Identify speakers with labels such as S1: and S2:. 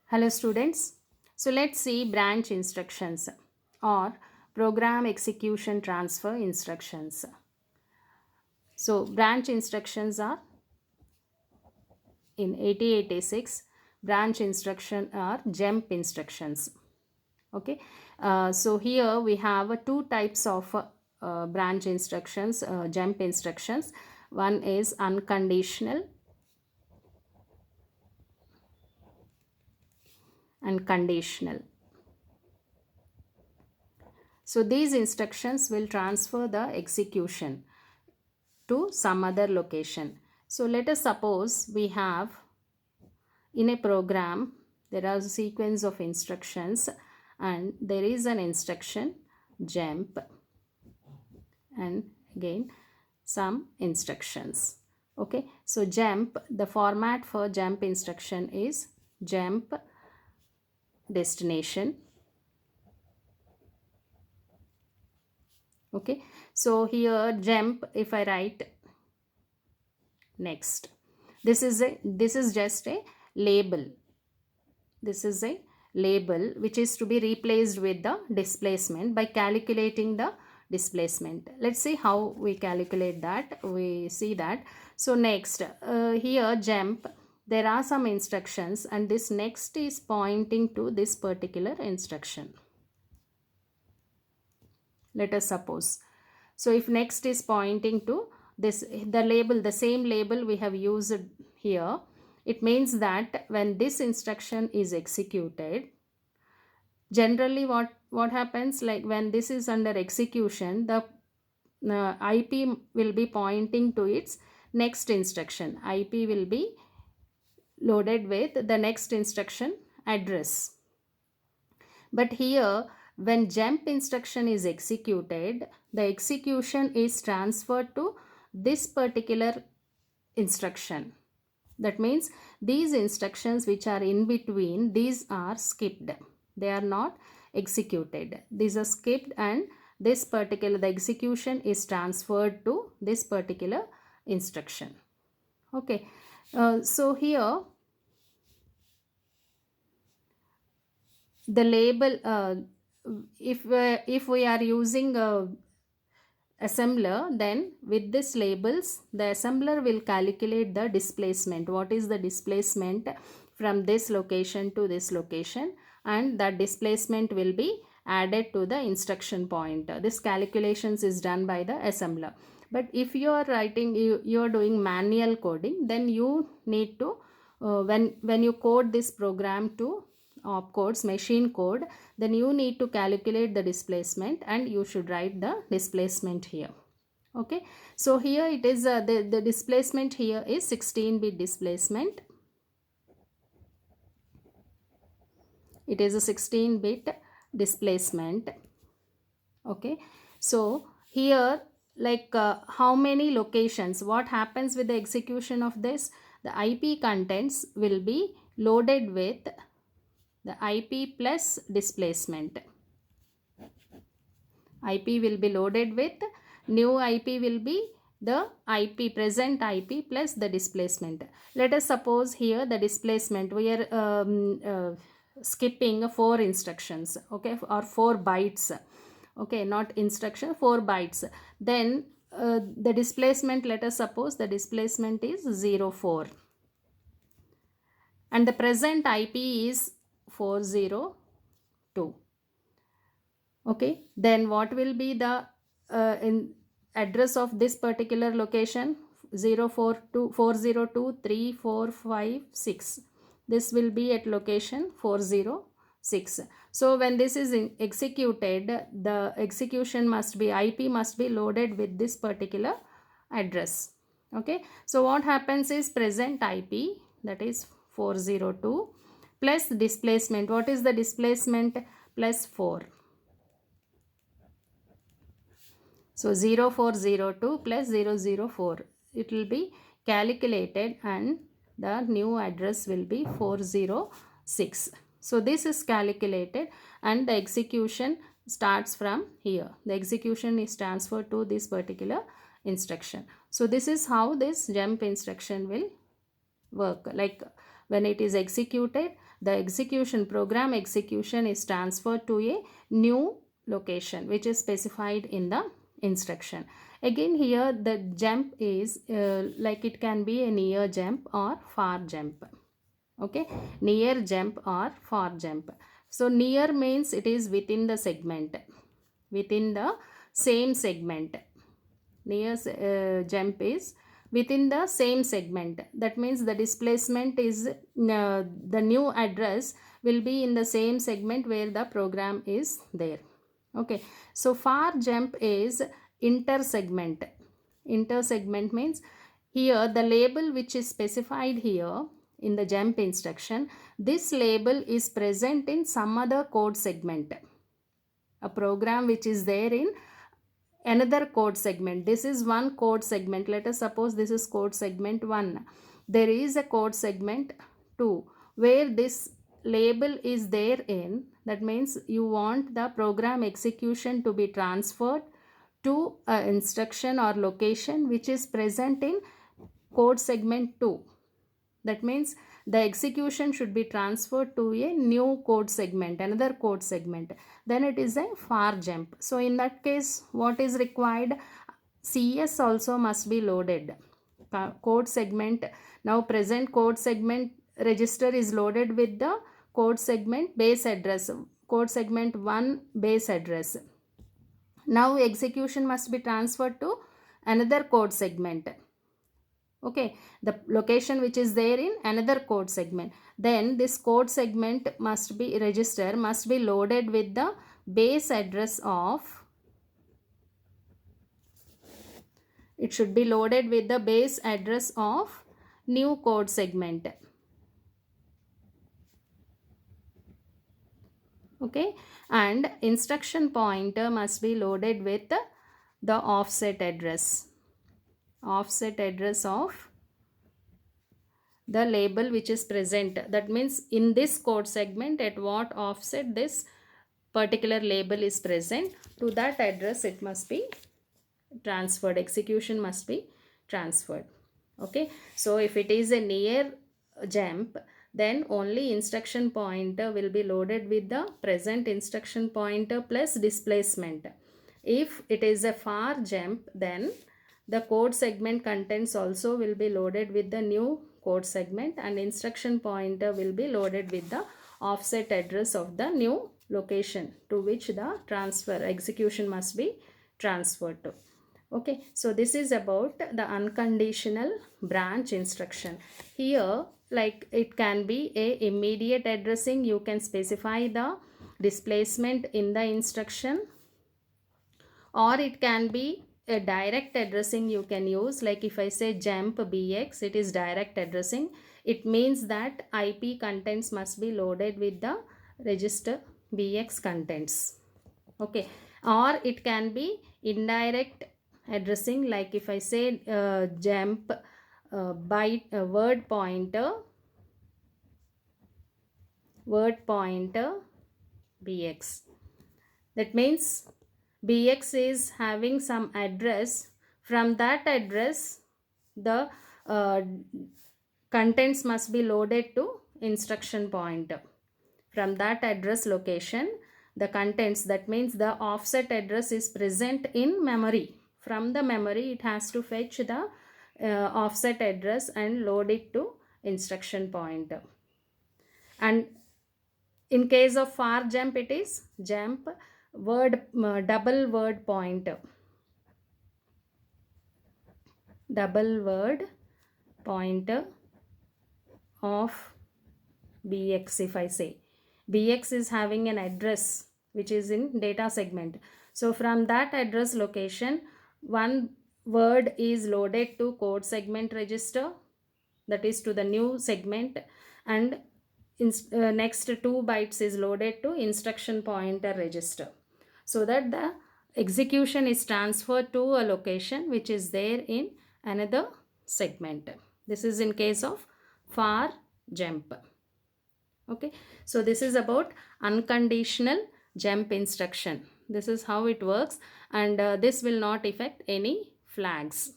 S1: Hello students. So let's see branch instructions or program execution transfer instructions. So branch instructions are in 8086 branch instruction are JMP instructions. Okay. So here we have two types of branch instructions, JMP instructions. One is unconditional and conditional. So these instructions will transfer the execution to some other location. So let us suppose we have in a program there are a sequence of instructions and there is an instruction jump and again some instructions. Okay, so jump, the format for jump instruction is jump destination. Okay, so here jump, if I write next, this is just a label. This is a label which is to be replaced with the displacement by calculating the displacement. Let's see how we calculate that. We see that. So next, here jump, there are some instructions and this next is pointing to this particular instruction. Let us suppose. So if next is pointing to this, the label, the same label we have used here, it means that when this instruction is executed, generally what happens, like when this is under execution, the IP will be pointing to its next instruction. IP will be loaded with the next instruction address. But here when jump instruction is executed, the execution is transferred to this particular instruction. That means these instructions which are in between, these are skipped. They are not executed. These are skipped and this particular, the execution is transferred to this particular instruction. Okay. So here the label, if we are using a assembler, then with this labels the assembler will calculate the displacement. What is the displacement from this location to this location, and that displacement will be added to the instruction pointer. This calculations is done by the assembler. But if you are writing, you are doing manual coding, then you need to when you code this program to opcodes, machine code, then you need to calculate the displacement and you should write the displacement here. Okay, so here it is the displacement here is 16-bit displacement. It is a 16-bit displacement. Okay, so here like how many locations, what happens with the execution of this, the IP contents will be loaded with the IP plus displacement. IP will be loaded with, new IP will be the IP, present IP plus the displacement. Let us suppose here the displacement, we are skipping 4 instructions, okay, or 4 bytes, okay, not instruction, 4 bytes. Then the displacement, let us suppose the displacement is 04 and the present IP is 402. Okay, then what will be the in address of this particular location? 402.345.6. This will be at location 406. So when this is executed, the execution must be, IP must be loaded with this particular address. Okay, so what happens is present IP, that is 402 plus displacement. What is the displacement? Plus 4. So 0402 plus 004, it will be calculated and the new address will be 406. So this is calculated and the execution starts from here. The execution is transferred to this particular instruction. So this is how this jump instruction will work. Like when it is executed, the program execution is transferred to a new location which is specified in the instruction. Again, here the jump is like it can be a near jump or far jump. Okay, near jump or far jump. So near means it is within the segment, within the same segment. Near jump is within the same segment. That means the displacement is the new address will be in the same segment where the program is there. Okay, so far jump is intersegment. Intersegment means here the label which is specified here in the jump instruction, this label is present in some other code segment, a program which is there in another code segment. This is one code segment. Let us suppose this is code segment 1. There is a code segment 2 where this label is there in. That means you want the program execution to be transferred to an instruction or location which is present in code segment 2. That means the execution should be transferred to a new code segment, another code segment. Then it is a far jump. So in that case, what is required? CS also must be loaded. Code segment, now present code segment register is loaded with the code segment base address, code segment 1 base address. Now execution must be transferred to another code segment. Okay, the location which is there in another code segment. Then this code segment must be loaded with the base address of, it should be loaded with the base address of new code segment. Okay, and instruction pointer must be loaded with the offset address of the label which is present. That means in this code segment at what offset this particular label is present, to that address it must be transferred, execution must be transferred. Okay, so if it is a near jump, then only instruction pointer will be loaded with the present instruction pointer plus displacement. If it is a far jump, then the code segment contents also will be loaded with the new code segment, and instruction pointer will be loaded with the offset address of the new location to which the execution must be transferred to. Okay, so this is about the unconditional branch instruction. Here, like it can be a immediate addressing, you can specify the displacement in the instruction, or it can be a direct addressing you can use. Like if I say jump bx, it is direct addressing. It means that IP contents must be loaded with the register bx contents. Okay, or it can be indirect addressing. Like if I say jump byte word pointer bx, that means bx is having some address. From that address the contents must be loaded to instruction pointer. From that address location the contents, that means the offset address is present in memory. From the memory it has to fetch the offset address and load it to instruction pointer. And in case of far jump, it is jump double word pointer of bx. If I say bx is having an address which is in data segment, so from that address location one word is loaded to code segment register, that is to the new segment, and next 2 bytes is loaded to instruction pointer register, so that the execution is transferred to a location which is there in another segment. This is in case of far jump. Okay, so this is about unconditional jump instruction. This is how it works, and this will not affect any flags.